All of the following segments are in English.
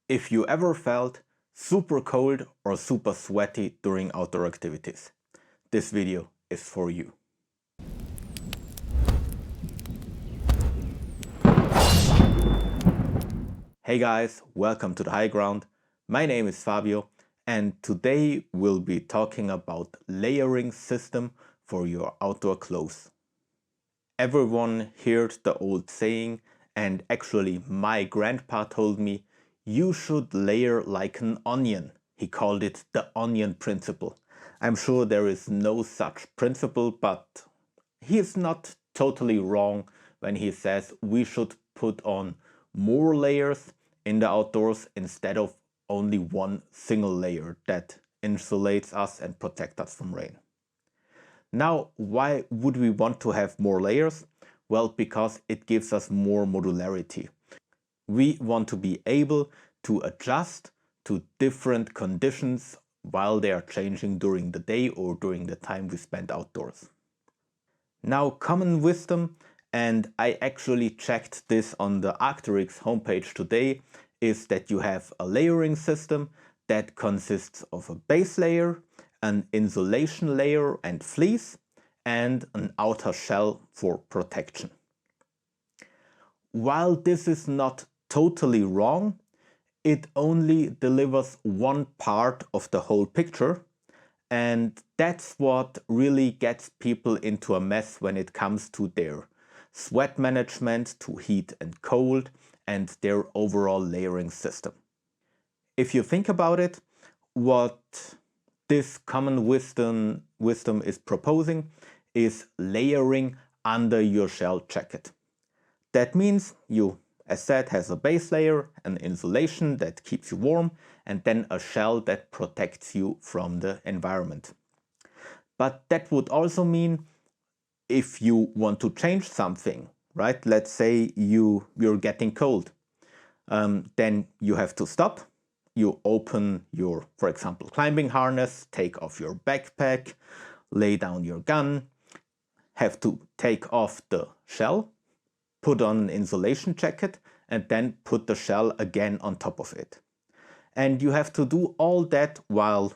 If you ever felt super cold or super sweaty during outdoor activities, this video is for you. Hey guys, welcome to the high ground. My name is Fabio and today we'll be talking about layering system for your outdoor clothes. Everyone heard the old saying, and actually my grandpa told me, you should layer like an onion. He called it the onion principle. I'm sure there is no such principle, but he is not totally wrong when he says we should put on more layers in the outdoors instead of only one single layer that insulates us and protects us from rain. Now, why would we want to have more layers? Well, because it gives us more modularity. We want to be able to adjust to different conditions while they are changing during the day or during the time we spend outdoors. Now, common wisdom, and I actually checked this on the Arc'teryx homepage today, is that you have a layering system that consists of a base layer, an insulation layer and fleece, and an outer shell for protection. While this is not totally wrong, it only delivers one part of the whole picture, and that's what really gets people into a mess when it comes to their sweat management, to heat and cold, and their overall layering system. If you think about it, what this common wisdom is proposing is layering under your shell jacket. That means you, as said, has a base layer, an insulation that keeps you warm, and then a shell that protects you from the environment. But that would also mean if you want to change something, right? Let's say you're getting cold, then you have to stop. You open your, for example, climbing harness, take off your backpack, lay down your gun, have to take off the shell, put on an insulation jacket, and then put the shell again on top of it. And you have to do all that while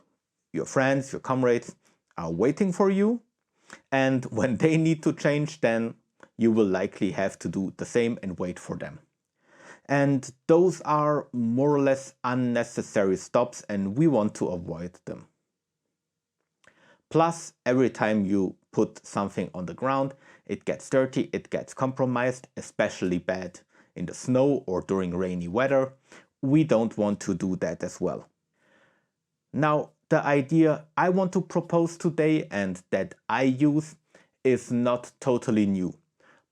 your friends, your comrades are waiting for you. And when they need to change, then you will likely have to do the same and wait for them. And those are more or less unnecessary stops, and we want to avoid them. Plus, every time you put something on the ground, it gets dirty, it gets compromised, especially bad in the snow or during rainy weather. We don't want to do that as well. Now, the idea I want to propose today and that I use is not totally new.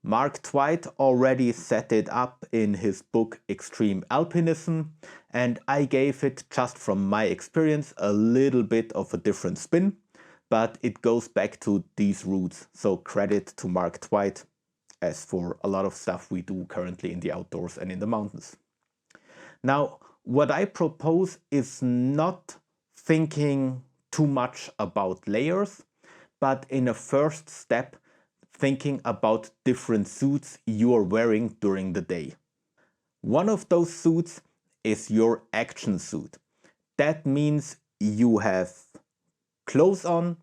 Mark Twight already set it up in his book Extreme Alpinism, and I gave it, just from my experience, a little bit of a different spin, but it goes back to these roots, so credit to Mark Twight, as for a lot of stuff we do currently in the outdoors and in the mountains. Now, what I propose is not thinking too much about layers, but in a first step, thinking about different suits you are wearing during the day. One of those suits is your action suit. That means you have clothes on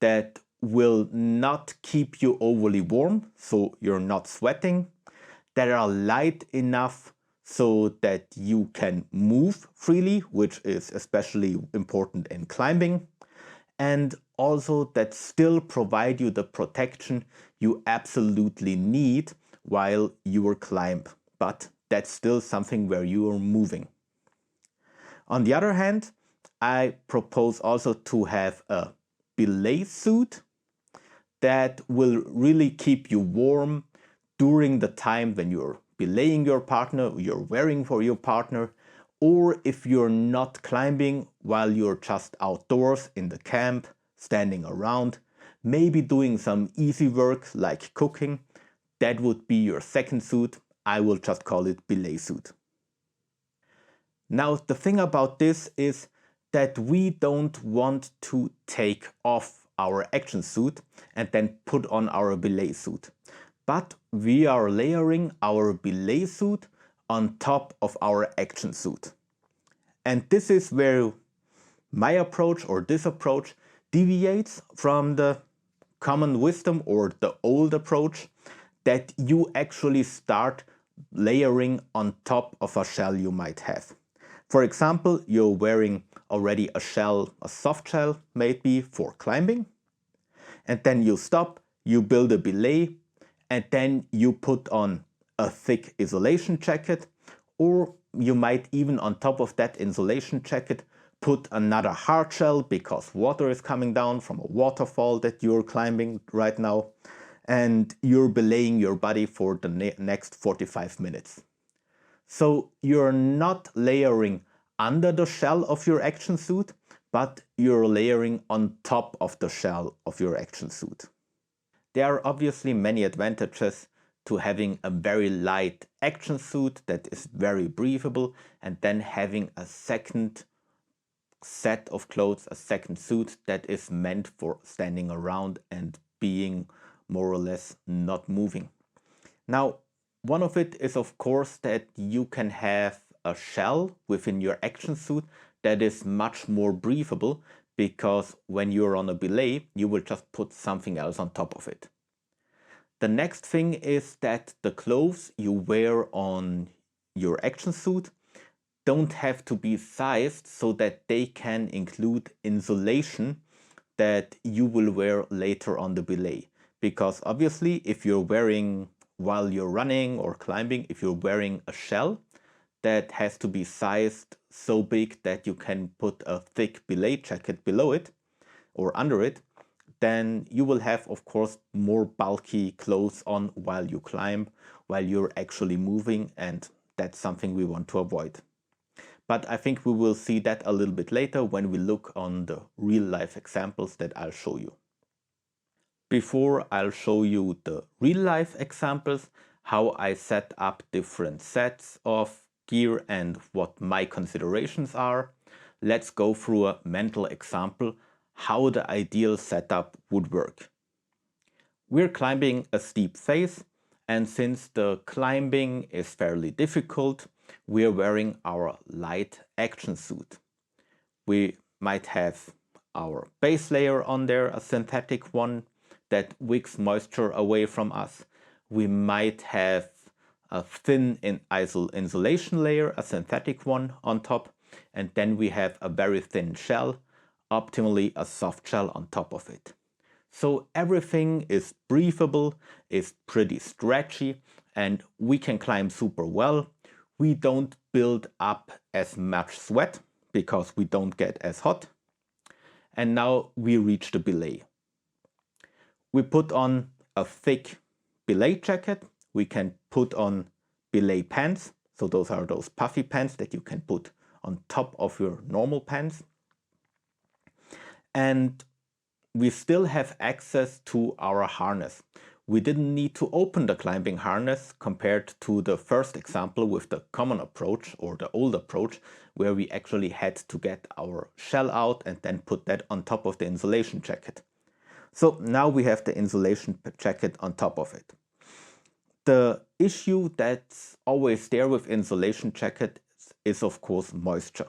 that will not keep you overly warm, so you're not sweating, that are light enough so that you can move freely, which is especially important in climbing, and also that still provide you the protection you absolutely need while you climb, but that's still something where you are moving. On the other hand, I propose also to have a belay suit that will really keep you warm during the time when you're belaying your partner, you're wearing for your partner, or if you're not climbing while you're just outdoors in the camp, standing around, maybe doing some easy work like cooking. That would be your second suit. I will just call it belay suit. Now, the thing about this is that we don't want to take off our action suit and then put on our belay suit. But we are layering our belay suit on top of our action suit. And this is where my approach or this approach deviates from the common wisdom or the old approach that you actually start layering on top of a shell you might have. For example, you're wearing already a shell, a soft shell maybe for climbing, and then you stop, you build a belay, and then you put on a thick insulation jacket, or you might even on top of that insulation jacket put another hard shell because water is coming down from a waterfall that you're climbing right now, and you're belaying your body for the next 45 minutes. So you're not layering under the shell of your action suit, but you're layering on top of the shell of your action suit. There are obviously many advantages to having a very light action suit that is very breathable, and then having a second set of clothes, a second suit that is meant for standing around and being more or less not moving. Now, one of it is of course that you can have a shell within your action suit that is much more breathable, because when you're on a belay, you will just put something else on top of it. The next thing is that the clothes you wear on your action suit don't have to be sized so that they can include insulation that you will wear later on the belay. Because obviously if you're wearing, while you're running or climbing, if you're wearing a shell that has to be sized so big that you can put a thick belay jacket below it or under it, then you will have, of course, more bulky clothes on while you climb, while you're actually moving, and that's something we want to avoid. But I think we will see that a little bit later when we look on the real life examples that I'll show you. Before I'll show you the real life examples, how I set up different sets of gear and what my considerations are, let's go through a mental example how the ideal setup would work. We're climbing a steep face, and since the climbing is fairly difficult, we're wearing our light action suit. We might have our base layer on there, a synthetic one that wicks moisture away from us. We might have a thin insulation layer, a synthetic one on top, and then we have a very thin shell, optimally a soft shell on top of it. So everything is breathable, is pretty stretchy, and we can climb super well. We don't build up as much sweat because we don't get as hot. And now we reach the belay. We put on a thick belay jacket. We can put on belay pants. So those are those puffy pants that you can put on top of your normal pants. And we still have access to our harness. We didn't need to open the climbing harness compared to the first example with the common approach or the old approach, where we actually had to get our shell out and then put that on top of the insulation jacket. So now we have the insulation jacket on top of it. The issue that's always there with insulation jackets is of course moisture.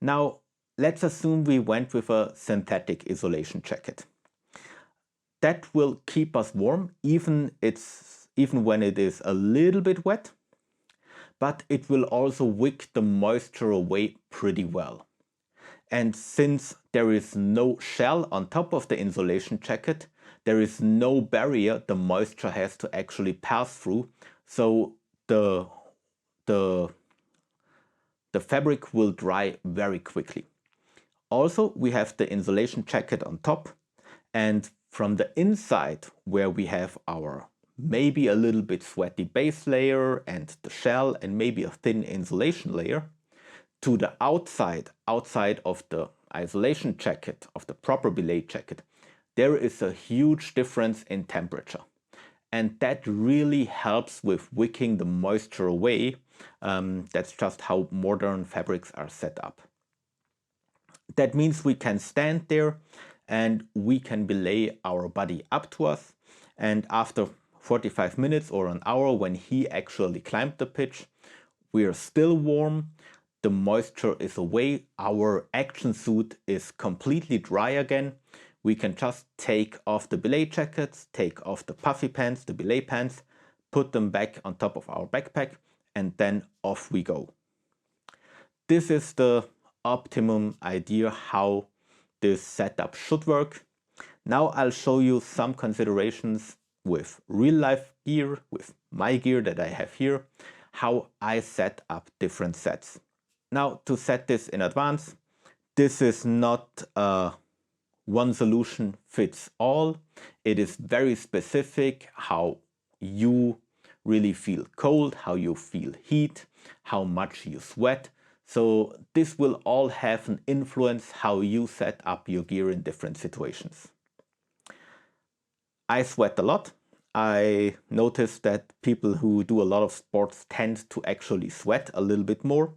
Now let's assume we went with a synthetic insulation jacket. That will keep us warm even when it is a little bit wet, but it will also wick the moisture away pretty well. And since there is no shell on top of the insulation jacket, there is no barrier the moisture has to actually pass through, so the fabric will dry very quickly. Also, we have the insulation jacket on top, and from the inside, where we have our maybe a little bit sweaty base layer and the shell and maybe a thin insulation layer, to the outside of the isolation jacket, of the proper belay jacket, there is a huge difference in temperature. And that really helps with wicking the moisture away. That's just how modern fabrics are set up. That means we can stand there and we can belay our body up to us, and after 45 minutes or an hour when he actually climbed the pitch, we are still warm. the moisture is away, our action suit is completely dry again, we can just take off the belay jackets, take off the puffy pants, the belay pants, put them back on top of our backpack, and then off we go. This is the optimum idea how this setup should work. Now I'll show you some considerations with real life gear, with my gear that I have here, how I set up different sets. Now to set this in advance, this is not one solution fits all. It is very specific how you really feel cold, how you feel heat, how much you sweat. So this will all have an influence how you set up your gear in different situations. I sweat a lot. I noticed that people who do a lot of sports tend to actually sweat a little bit more.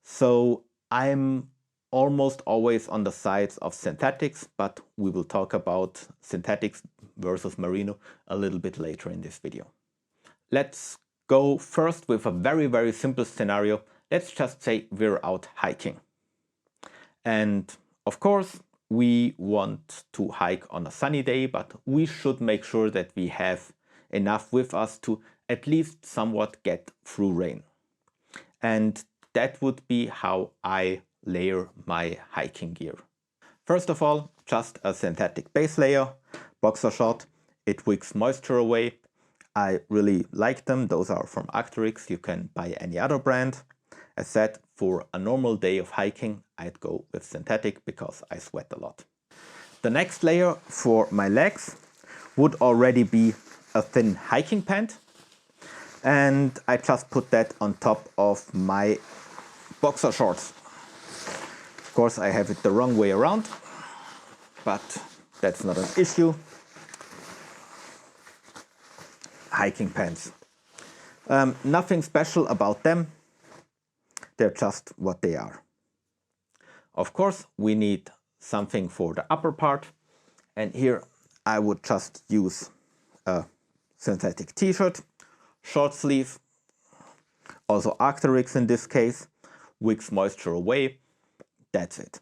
So I'm almost always on the sides of synthetics, but we will talk about synthetics versus merino a little bit later in this video. Let's go first with a very simple scenario. Let's just say we're out hiking. And of course, we want to hike on a sunny day, but we should make sure that we have enough with us to at least somewhat get through rain. And that would be how I layer my hiking gear. First of all, just a synthetic base layer, boxer short. It wicks moisture away. I really like them. Those are from Arc'teryx. You can buy any other brand. As said, for a normal day of hiking, I'd go with synthetic because I sweat a lot. The next layer for my legs would already be a thin hiking pant. And I just put that on top of my boxer shorts. Of course, I have it the wrong way around, but that's not an issue. Hiking pants. Nothing special about them. They're just what they are. Of course, we need something for the upper part. And here I would just use a synthetic t-shirt, short sleeve, also Arc'teryx in this case, wicks moisture away. That's it.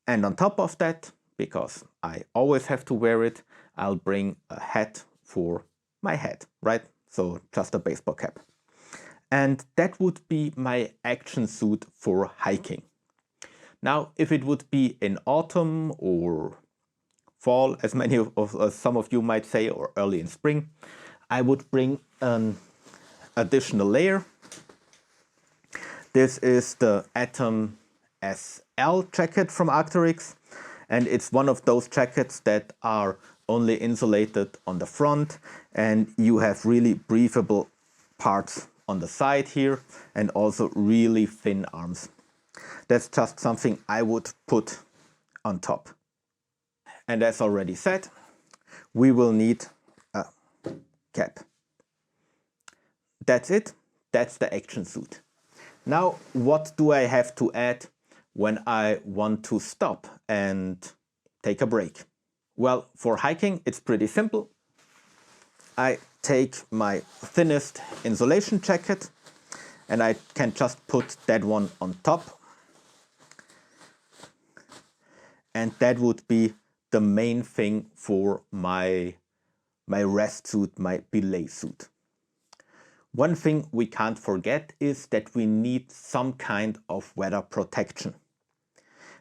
And on top of that, because I always have to wear it, I'll bring a hat for my head, right? So just a baseball cap. And that would be my action suit for hiking. Now, if it would be in autumn or fall, as many of some of you might say, or early in spring, I would bring an additional layer. This is the Atom SL jacket from Arc'teryx, and it's one of those jackets that are only insulated on the front, and you have really breathable parts on the side here, and also really thin arms. That's just something I would put on top. And as already said, we will need a cap. That's it. That's the action suit. Now, what do I have to add when I want to stop and take a break? Well, for hiking, it's pretty simple. I take my thinnest insulation jacket and I can just put that one on top. And that would be the main thing for my rest suit, my belay suit. One thing we can't forget is that we need some kind of weather protection.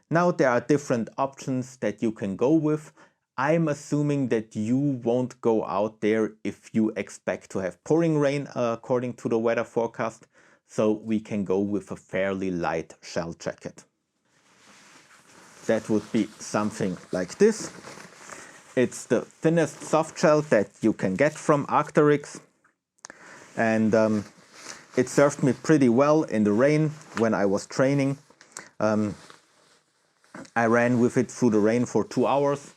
Now there are different options that you can go with. I'm assuming that you won't go out there if you expect to have pouring rain according to the weather forecast, so we can go with a fairly light shell jacket. That would be something like this. It's the thinnest soft shell that you can get from Arc'teryx, and it served me pretty well in the rain when I was training. I ran with it through the rain for 2 hours.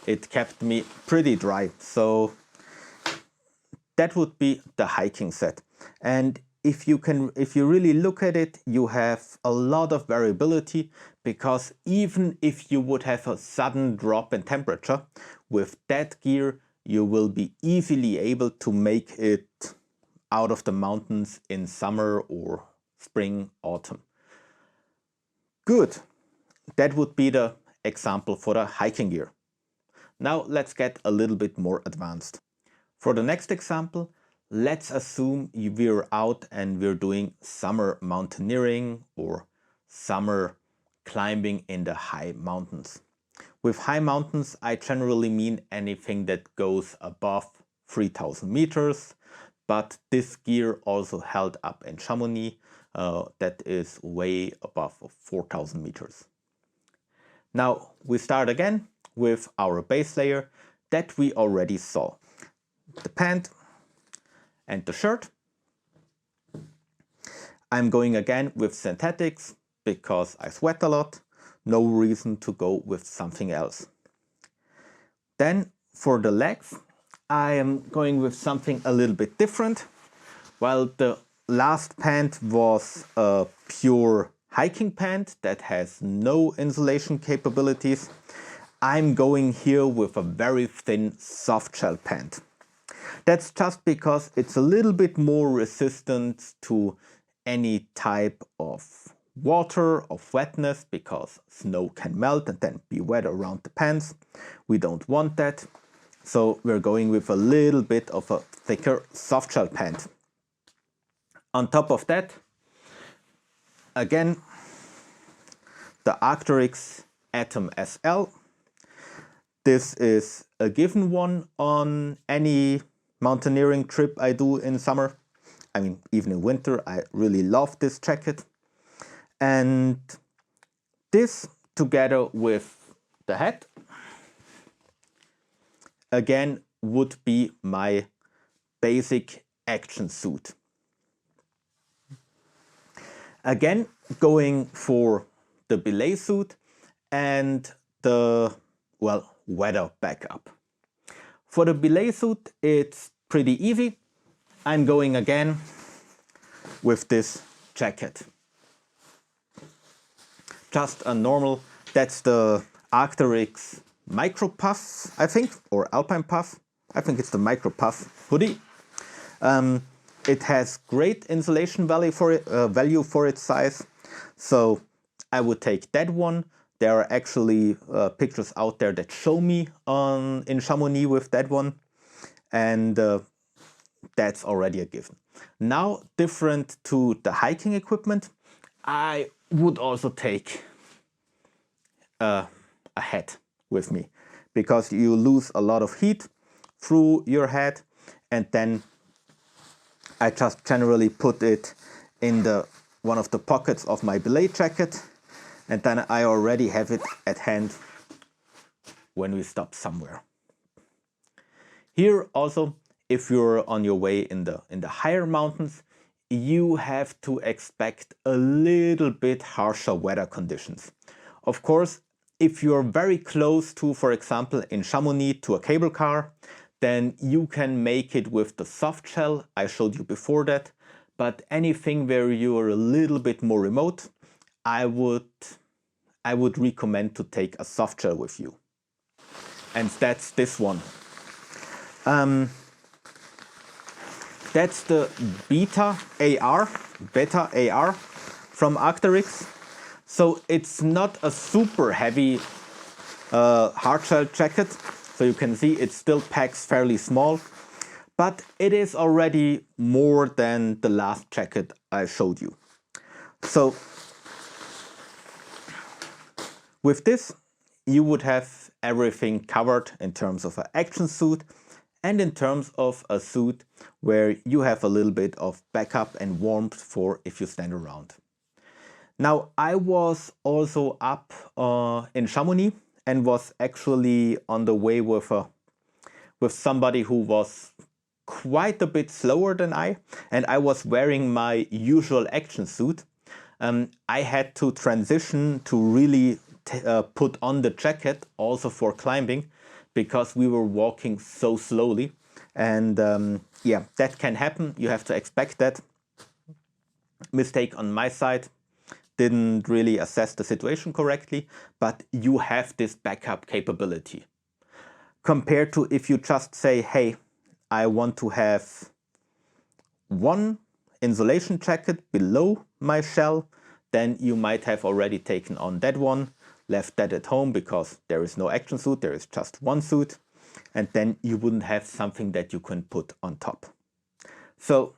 It kept me pretty dry. So that would be the hiking set. And if you really look at it, you have a lot of variability, because even if you would have a sudden drop in temperature, with that gear you will be easily able to make it out of the mountains in summer or spring, autumn. Good. That would be the example for the hiking gear. Now let's get a little bit more advanced. For the next example, let's assume we're out and we're doing summer mountaineering or summer climbing in the high mountains. With high mountains, I generally mean anything that goes above 3000 meters, but this gear also held up in Chamonix, that is way above 4000 meters. Now we start again with our base layer that we already saw. The pant and the shirt. I'm going again with synthetics because I sweat a lot. No reason to go with something else. Then for the legs, I am going with something a little bit different. While the last pant was a pure hiking pant that has no insulation capabilities, I'm going here with a very thin soft shell pant. That's just because it's a little bit more resistant to any type of water, of wetness, because snow can melt and then be wet around the pants. We don't want that. So we're going with a little bit of a thicker soft shell pant. On top of that, again, the Arc'teryx Atom SL. This is a given one on any mountaineering trip I do in summer. I mean, even in winter, I really love this jacket. And this together with the hat, again, would be my basic action suit. Again, going for the belay suit and the, well, weather backup. For the belay suit, it's pretty easy. I'm going again with this jacket. Just a normal, that's the Arc'teryx Micro Puff, I think, or Alpine Puff. I think it's the Micro Puff hoodie. It has great insulation value for its size, so I would take that one. There are actually pictures out there that show me in Chamonix with that one, and that's already a given. Now, different to the hiking equipment, I would also take a hat with me, because you lose a lot of heat through your head, and then I just generally put it in one of the pockets of my belay jacket, and then I already have it at hand when we stop somewhere. Here also, if you're on your way in the higher mountains, you have to expect a little bit harsher weather conditions. Of course, if you're very close to, for example, in Chamonix to a cable car, then you can make it with the soft shell. I showed you before that. But anything where you are a little bit more remote, I would recommend to take a soft shell with you. And that's this one. That's the Beta AR from Arc'teryx. So it's not a super heavy hard shell jacket. So you can see it still packs fairly small, but it is already more than the last jacket I showed you. So with this, you would have everything covered in terms of an action suit and in terms of a suit where you have a little bit of backup and warmth for if you stand around. Now, I was also up in Chamonix and was actually on the way with somebody who was quite a bit slower than I, and I was wearing my usual action suit. I had to transition to really put on the jacket also for climbing, because we were walking so slowly, and yeah, that can happen. You have to expect that. Mistake on my side. Didn't really assess the situation correctly, but you have this backup capability. Compared to if you just say, hey, I want to have one insulation jacket below my shell, then you might have already taken on that one, left that at home because there is no action suit, there is just one suit, and then you wouldn't have something that you can put on top. So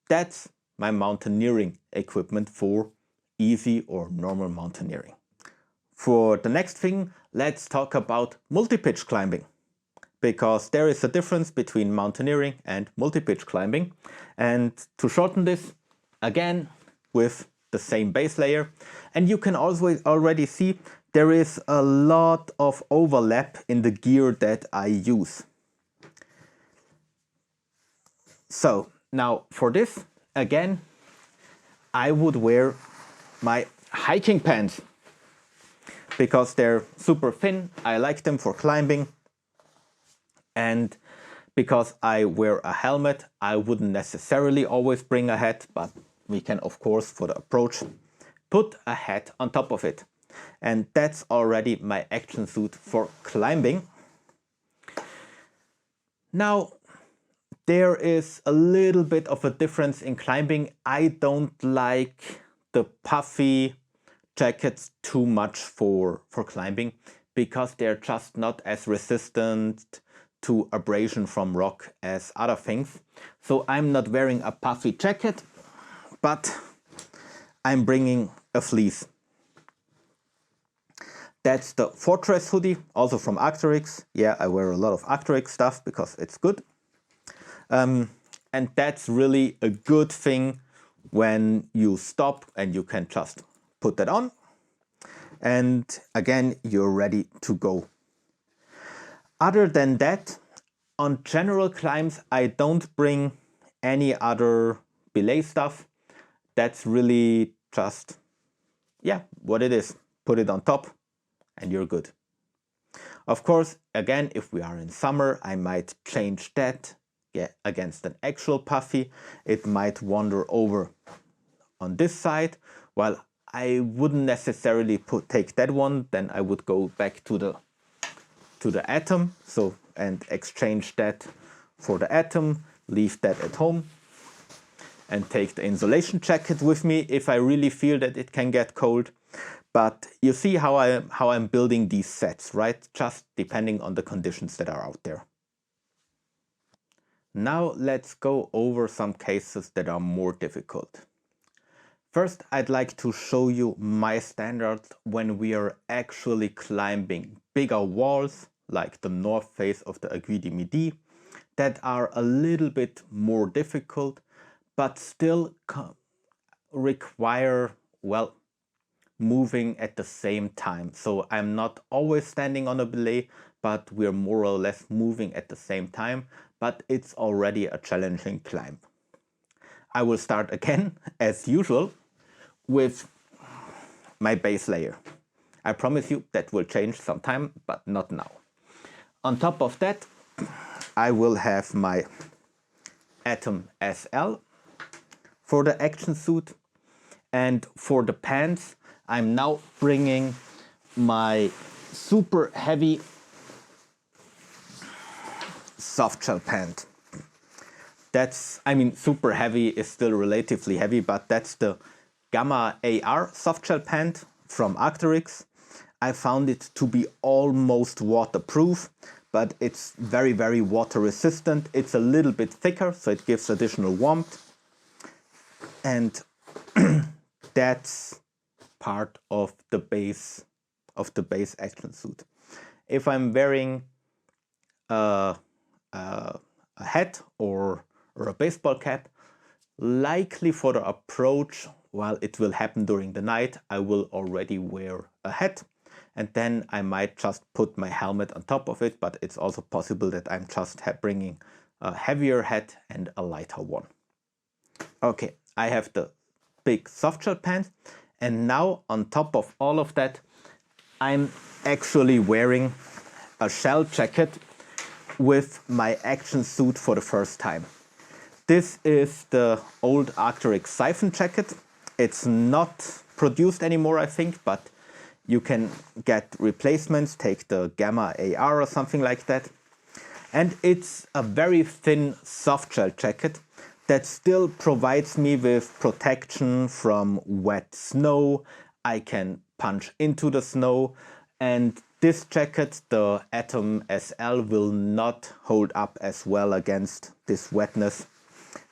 that's my mountaineering equipment for easy or normal mountaineering. For the next thing, let's talk about multi-pitch climbing, because there is a difference between mountaineering and multi-pitch climbing. And to shorten this, again, with the same base layer, and you can also already see there is a lot of overlap in the gear that I use. So now for this, again, I would wear my hiking pants because they're super thin. I like them for climbing. And because I wear a helmet, I wouldn't necessarily always bring a hat, but we can, of course, for the approach, put a hat on top of it. And that's already my action suit for climbing. Now, there is a little bit of a difference in climbing. I don't like the puffy jackets too much for climbing because they're just not as resistant to abrasion from rock as other things. So I'm not wearing a puffy jacket, but I'm bringing a fleece. That's the Fortress hoodie, also from Arc'teryx. Yeah, I wear a lot of Arc'teryx stuff because it's good. And that's really a good thing when you stop and you can just put that on. And again, you're ready to go. Other than that, on general climbs, I don't bring any other belay stuff. That's really just, yeah, what it is. Put it on top and you're good. Of course, again, if we are in summer, I might change that against an actual puffy. It might wander over on this side. While I wouldn't necessarily take that one, then I would go back to the Atom, and exchange that for the Atom, leave that at home, and take the insulation jacket with me if I really feel that it can get cold. But you see how I'm building these sets, right? Just depending on the conditions that are out there. Now let's go over some cases that are more difficult. First, I'd like to show you my standards when we are actually climbing bigger walls, like the north face of the Aiguille du Midi, that are a little bit more difficult, but still require, well, moving at the same time. So I'm not always standing on a belay, but we're more or less moving at the same time, but it's already a challenging climb. I will start again, as usual, with my base layer. I promise you that will change sometime, but not now. On top of that, I will have my Atom SL for the action suit, and for the pants, I'm now bringing my super heavy soft shell pant. That's, I mean, super heavy is still relatively heavy, but that's the Gamma AR soft shell pant from Arc'teryx. I found it to be almost waterproof, but it's very, very water resistant. It's a little bit thicker, so it gives additional warmth. And that's part of the base action suit. If I'm wearing a hat or a baseball cap, likely for the approach, while it will happen during the night, I will already wear a hat, and then I might just put my helmet on top of it, but it's also possible that I'm just bringing a heavier hat and a lighter one. Okay, I have the big soft shell pants, and now on top of all of that, I'm actually wearing a shell jacket with my action suit for the first time. This is the old Arc'teryx siphon jacket. It's not produced anymore, I think, but you can get replacements, take the Gamma AR or something like that. And it's a very thin soft shell jacket, that still provides me with protection from wet snow. I can punch into the snow, and this jacket, the Atom SL, will not hold up as well against this wetness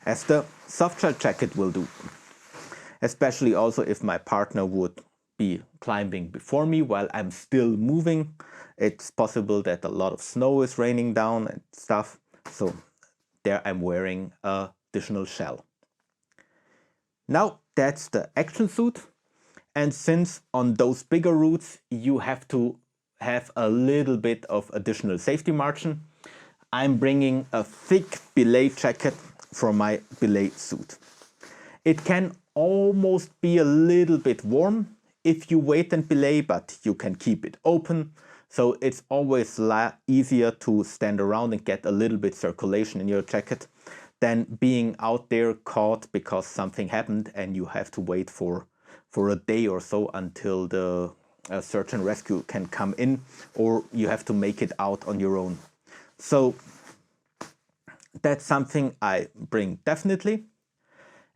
as the softshell jacket will do. Especially also if my partner would be climbing before me while I'm still moving. It's possible that a lot of snow is raining down and stuff. So there I'm wearing an additional shell. Now that's the action suit. And since on those bigger routes you have to have a little bit of additional safety margin, I'm bringing a thick belay jacket for my belay suit. It can almost be a little bit warm if you wait and belay, but you can keep it open. So it's always easier to stand around and get a little bit circulation in your jacket than being out there caught because something happened and you have to wait for a day or so until the search and rescue can come in, or you have to make it out on your own. So that's something I bring definitely.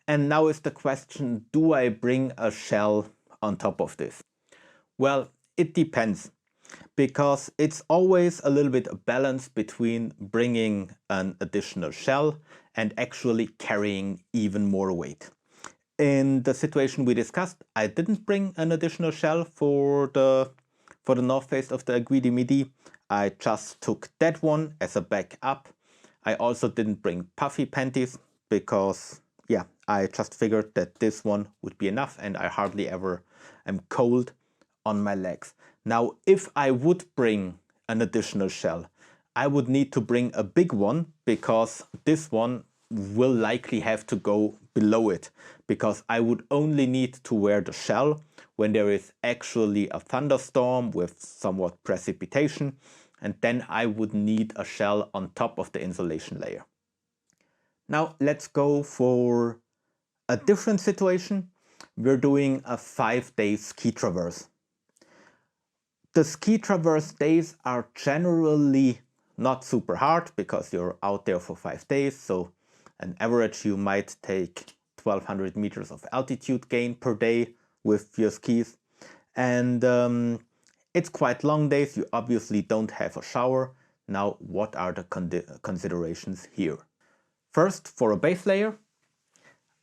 And now is the question, do I bring a shell on top of this? Well, it depends, because it's always a little bit a balance between bringing an additional shell and actually carrying even more weight. In the situation we discussed, I didn't bring an additional shell for the north face of the Aiguille du Midi. I just took that one as a backup. I also didn't bring puffy panties because, yeah, I just figured that this one would be enough, and I hardly ever am cold on my legs. Now, if I would bring an additional shell, I would need to bring a big one, because this one will likely have to go below it, because I would only need to wear the shell when there is actually a thunderstorm with somewhat precipitation, and then I would need a shell on top of the insulation layer. Now let's go for a different situation. We're doing a 5-day ski traverse. The ski traverse days are generally not super hard because you're out there for 5 days, so on average you might take 1200 meters of altitude gain per day with your skis. And it's quite long days. You obviously don't have a shower. Now, what are the considerations here? First, for a base layer,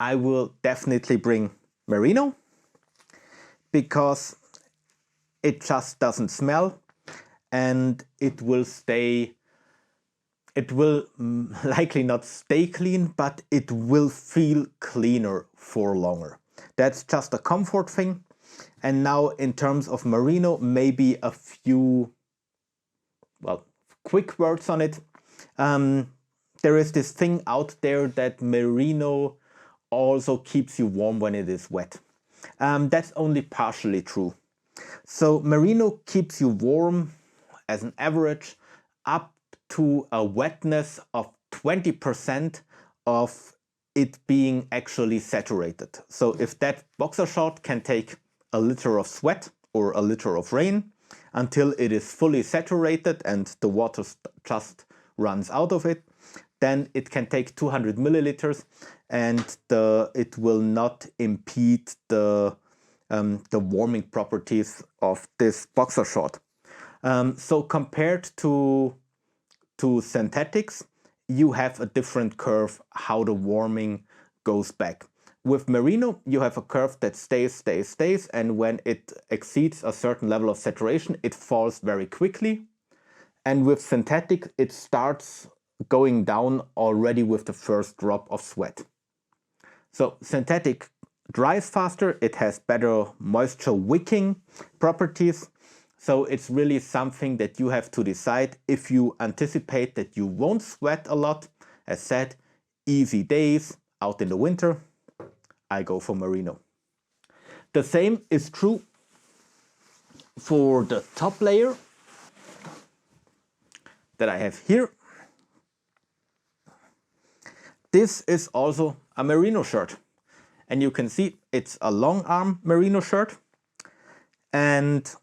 I will definitely bring merino, because it just doesn't smell and it will likely not stay clean, but it will feel cleaner for longer. That's just a comfort thing. And now in terms of merino, maybe a few, well, quick words on it. There is this thing out there that merino also keeps you warm when it is wet. That's only partially true. So merino keeps you warm as an average up to a wetness of 20% of it being actually saturated. So if that boxer short can take a liter of sweat or a liter of rain until it is fully saturated and the water just runs out of it, then it can take 200 milliliters and it will not impede the warming properties of this boxer short. So compared to synthetics, you have a different curve how the warming goes back. With merino, you have a curve that stays, and when it exceeds a certain level of saturation, it falls very quickly. And with synthetic, it starts going down already with the first drop of sweat. So synthetic dries faster, it has better moisture wicking properties. So it's really something that you have to decide if you anticipate that you won't sweat a lot. As said, easy days out in the winter, I go for merino. The same is true for the top layer that I have here. This is also a merino shirt. And you can see it's a long arm merino shirt. And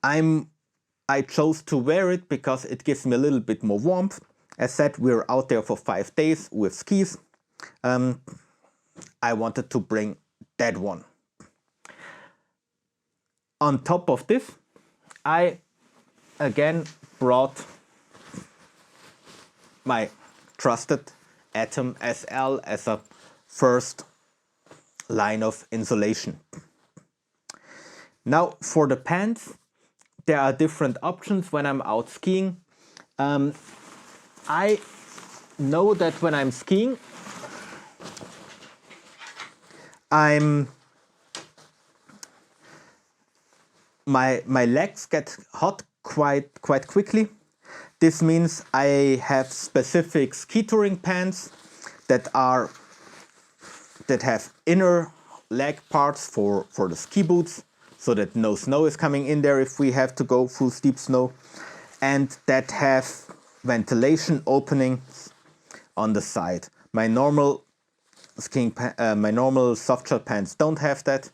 I chose to wear it because it gives me a little bit more warmth. As said, we're out there for 5 days with skis. I wanted to bring that one. On top of this, I again brought my trusted Atom SL as a first line of insulation. Now for the pants, there are different options when I'm out skiing. I know that when I'm skiing, my legs get hot quite quickly. This means I have specific ski touring pants that have inner leg parts for the ski boots, so that no snow is coming in there if we have to go through steep snow, and that have ventilation openings on the side. My normal softshell pants don't have that,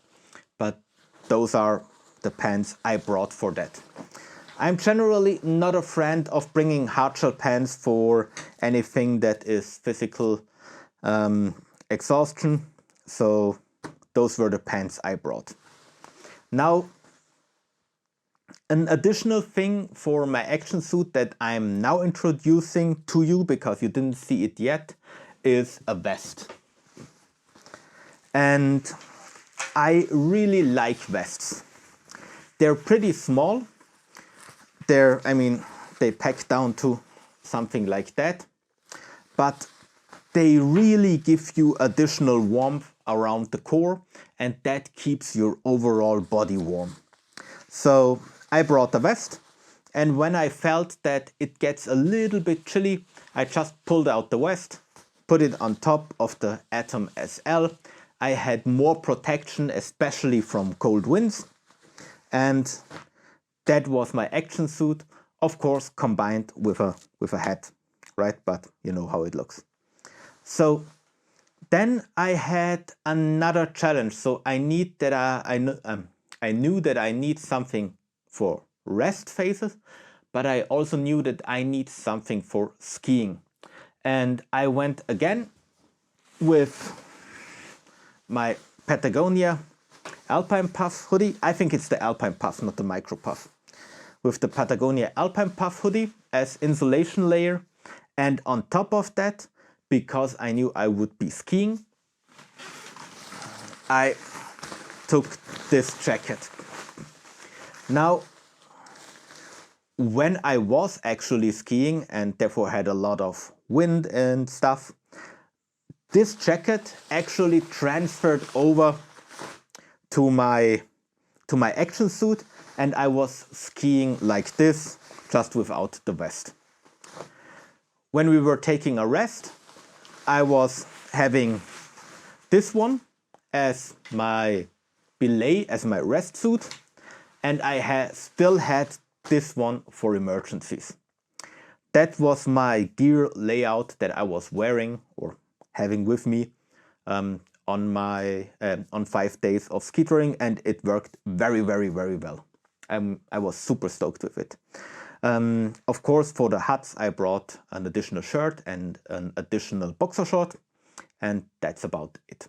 but those are the pants I brought for that. I'm generally not a friend of bringing hardshell pants for anything that is physical exhaustion, so those were the pants I brought. Now, an additional thing for my action suit that I'm now introducing to you, because you didn't see it yet, is a vest. And I really like vests. They're pretty small. They pack down to something like that, but they really give you additional warmth around the core, and that keeps your overall body warm. So I brought a vest, and when I felt that it gets a little bit chilly, I just pulled out the vest, put it on top of the Atom SL. I had more protection, especially from cold winds, and that was my action suit, of course combined with a hat, right? But you know how it looks. So then I had another challenge. So I knew that I need something for rest phases, but I also knew that I need something for skiing. And I went again with my Patagonia Alpine Puff hoodie. I think it's the Alpine Puff, not the Micro Puff. With the Patagonia Alpine Puff hoodie as insulation layer. And on top of that, because I knew I would be skiing, I took this jacket. Now, when I was actually skiing and therefore had a lot of wind and stuff, this jacket actually transferred over to my action suit, and I was skiing like this, just without the vest. When we were taking a rest, I was having this one as my belay, as my rest suit, and I still had this one for emergencies. That was my gear layout that I was wearing or having with me on 5 days of ski touring, and it worked very well. I was super stoked with it. Of course, for the huts, I brought an additional shirt and an additional boxer short, and that's about it.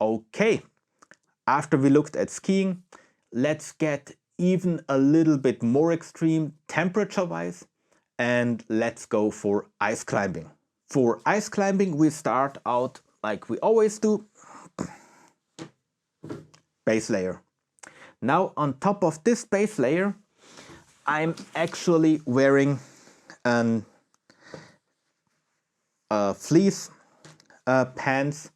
Okay, after we looked at skiing, let's get even a little bit more extreme temperature-wise, and let's go for ice climbing. For ice climbing, we start out like we always do, base layer. Now, on top of this base layer, I'm actually wearing fleece pants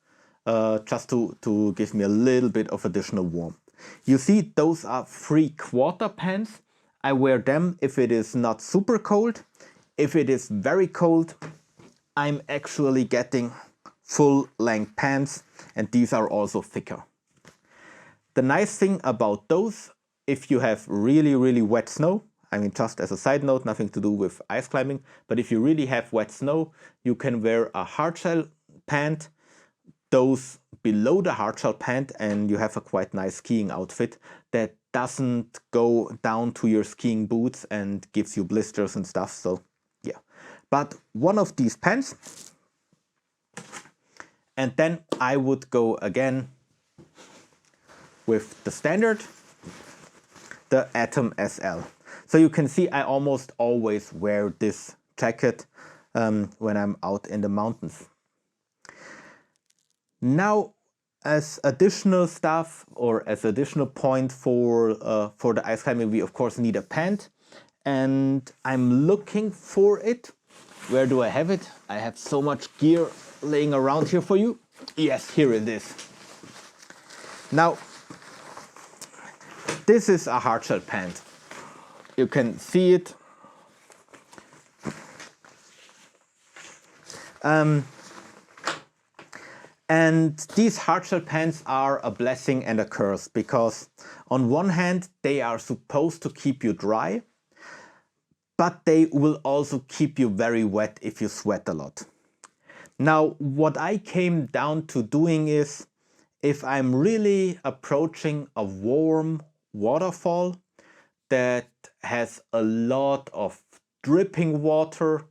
just to give me a little bit of additional warmth. You see, those are 3/4 pants. I wear them if it is not super cold. If it is very cold, I'm actually getting full length pants, and these are also thicker. The nice thing about those, if you have really wet snow, I mean, just as a side note, nothing to do with ice climbing, but if you really have wet snow, you can wear a hardshell pant, those below the hardshell pant, and you have a quite nice skiing outfit that doesn't go down to your skiing boots and gives you blisters and stuff. So yeah, but one of these pants And then I would go again with the standard, the Atom SL. So you can see I almost always wear this jacket when I'm out in the mountains. Now, as additional stuff or as additional point for the ice climbing, we of course need a pant, and I'm looking for it. Where do I have it? I have so much gear laying around here for you. Yes, here it is. Now, this is a hardshell pant. You can see it. And these hardshell pants are a blessing and a curse, because on one hand they are supposed to keep you dry, but they will also keep you very wet if you sweat a lot. Now, what I came down to doing is, if I'm really approaching a warm waterfall that has a lot of dripping water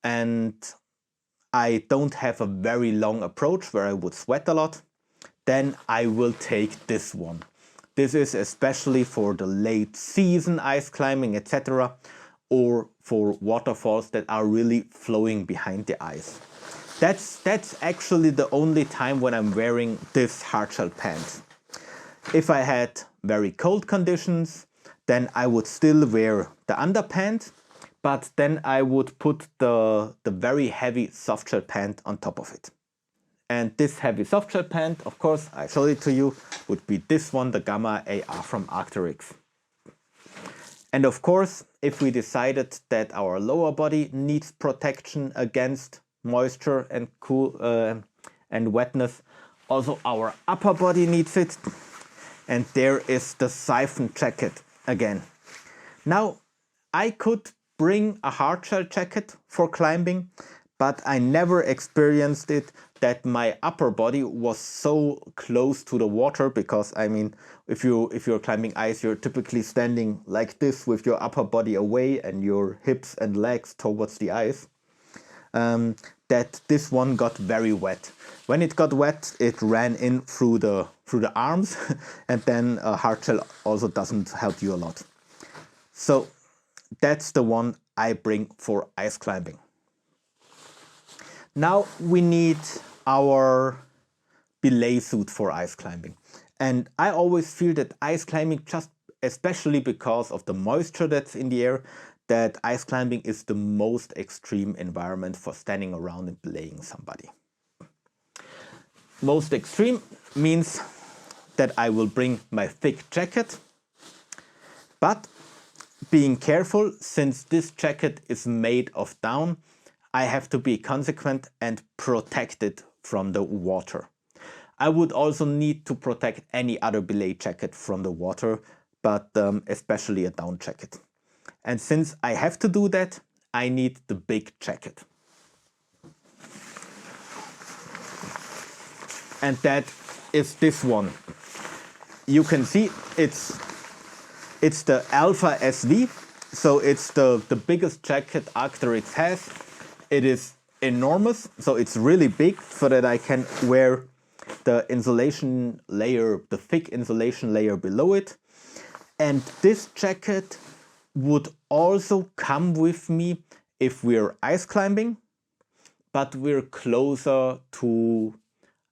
and I don't have a very long approach where I would sweat a lot, then I will take this one. This is especially for the late season ice climbing, etc., or for waterfalls that are really flowing behind the ice. That's actually the only time when I'm wearing this hardshell pants. If I had very cold conditions, then I would still wear the underpant, but then I would put the very heavy softshell pant on top of it. And this heavy softshell pant, of course, I showed it to you, would be this one, the Gamma AR from Arc'teryx. And of course, if we decided that our lower body needs protection against moisture and cool and wetness, also our upper body needs it. And there is the siphon jacket again. Now, I could bring a hardshell jacket for climbing, but I never experienced it that my upper body was so close to the water, because I mean, if you're climbing ice, you're typically standing like this with your upper body away and your hips and legs towards the ice. That this one got very wet. When it got wet, it ran in through the arms, and then a hardshell also doesn't help you a lot. So that's the one I bring for ice climbing. Now we need our belay suit for ice climbing. And I always feel that ice climbing, just especially because of the moisture that's in the air, that ice climbing is the most extreme environment for standing around and belaying somebody. Most extreme means that I will bring my thick jacket, but being careful, since this jacket is made of down, I have to be consequent and protect it from the water. I would also need to protect any other belay jacket from the water, but especially a down jacket. And since I have to do that, I need the big jacket. And that is this one. You can see it's the Alpha SV, so it's the biggest jacket Arc'teryx has. It is enormous, so it's really big, so that I can wear the insulation layer, the thick insulation layer below it. And this jacket would also come with me if we're ice climbing, but we're closer to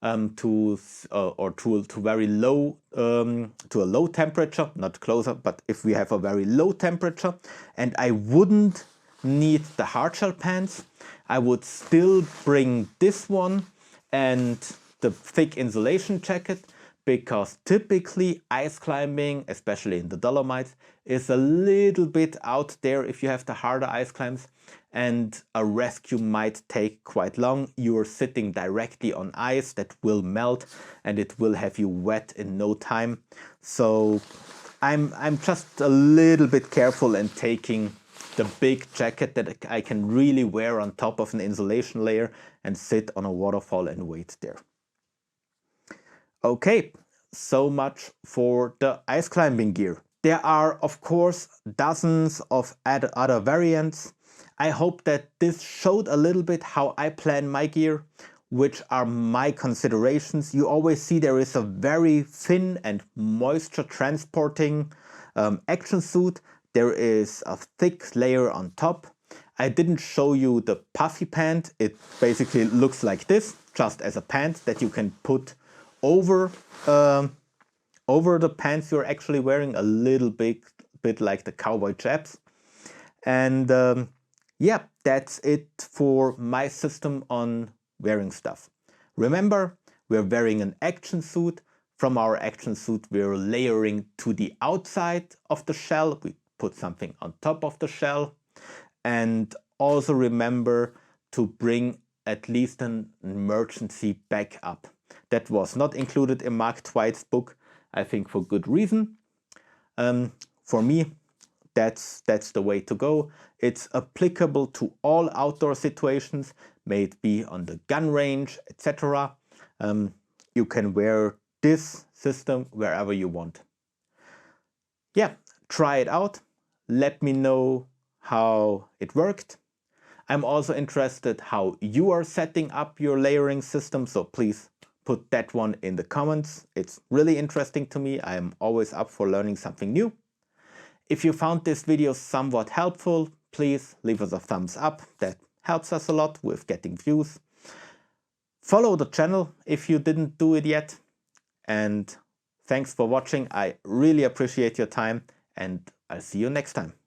very low, to a low temperature, not closer, but if we have a very low temperature and I wouldn't need the hardshell pants, I would still bring this one and the thick insulation jacket, because typically ice climbing, especially in the Dolomites, is a little bit out there if you have the harder ice climbs, and a rescue might take quite long. You are sitting directly on ice that will melt and it will have you wet in no time. So I'm just a little bit careful and taking the big jacket that I can really wear on top of an insulation layer and sit on a waterfall and wait there. Okay, so much for the ice climbing gear. There are, of course, dozens of other variants. I hope that this showed a little bit how I plan my gear. which are my considerations. You always see there is a very thin and moisture transporting action suit. There is a thick layer on top. I didn't show you the puffy pant. It basically looks like this, just as a pant that you can put over over the pants you're actually wearing, a little bit like the cowboy chaps. And yeah, that's it for my system on wearing stuff. Remember, we're wearing an action suit. From our action suit, we're layering to the outside of the shell. We put something on top of the shell. And also remember to bring at least an emergency backup. That was not included in Mark Twice's book, I think for good reason. For me, that's the way to go. It's applicable to all outdoor situations, may it be on the gun range, etc. You can wear this system wherever you want. Yeah, try it out. Let me know how it worked. I'm also interested how you are setting up your layering system, so please put that one in the comments. It's really interesting to me. I am always up for learning something new. If you found this video somewhat helpful, please leave us a thumbs up. That helps us a lot with getting views. Follow the channel if you didn't do it yet. And thanks for watching. I really appreciate your time, and I'll see you next time.